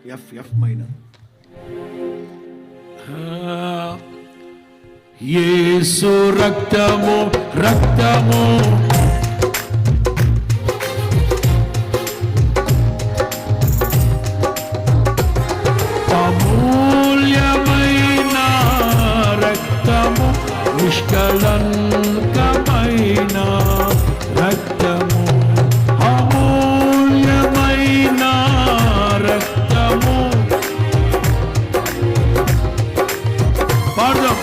F minor. యేసు రక్తము రక్తము అమూల్యమైన రక్తము, నిష్కళంకమైన రక్తము, అమూల్యమైన రక్తము. పాడదాం.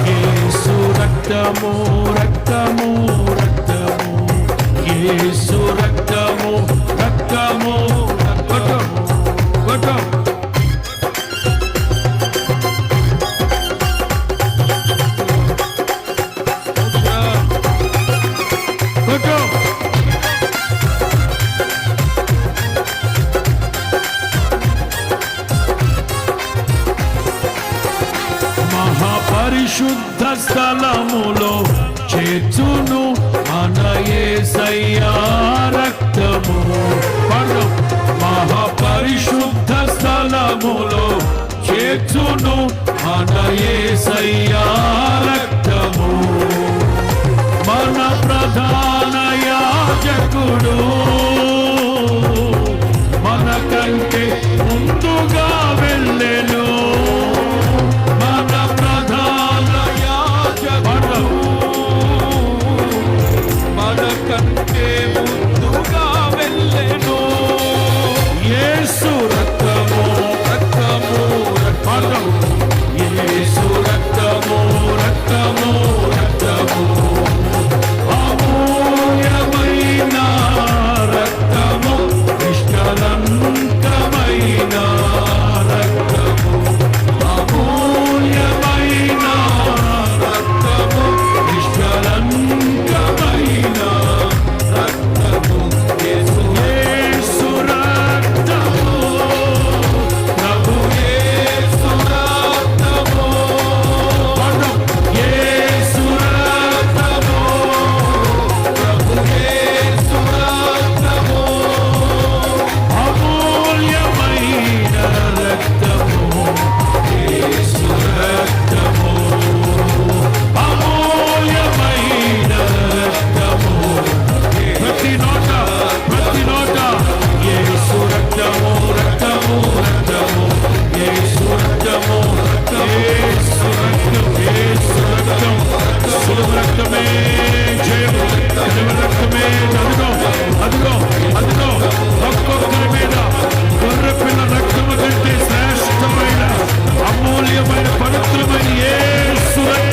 యేసు రక్తము రక్తము రక్తము, యేసు రక్తము రక్తము రక్తము రక్తము. మహాపరిశుద్ధ స్థలములో చేర్చును మన యేసయ్యా రక్తము. మహాపరిశుద్ధ స్థలములో చేర్చును మన యేసయ్యా రక్తము. మన ప్రధాన యాజకుడు మన కంటే ముందుగా వెళ్ళెను. మన ప్రధాన యాజకుడు మన కంటే ముందుగా వెళ్ళెను. యేసు రక్తము రక్తము రక్తము, యేసు రక్తము రక్తము రక్తము, అమూల్యమైన రక్తము, నిష్కళంకమైన రక్తము, అమూల్యమైన రక్తము, నిష్కళంకమైన రక్తము. యేసు రక్తము, ప్రభు యేసు రక్తము, యేసు రక్తము, ప్రభు యేసు రక్తము, అమూల్యమైన రక్తము, యేసు రక్తము, అమూల్యమైన రక్తము. ప్రతి నోట యేసు రక్తము రక్తము రక్తము, యేసు రక్తము రక్తము, యేసు రక్తం, యేసు రక్తం, సులువ రక్తమే జయము, సులువ రక్తమే. అదిగో అదిగో అదిగో, ఒక్కొక్కరి మీద గొర్రెపిల్ల రక్తము కంటే శ్రేష్టమైన అమూల్యమైన పవిత్రమైన యేసు రక్తం.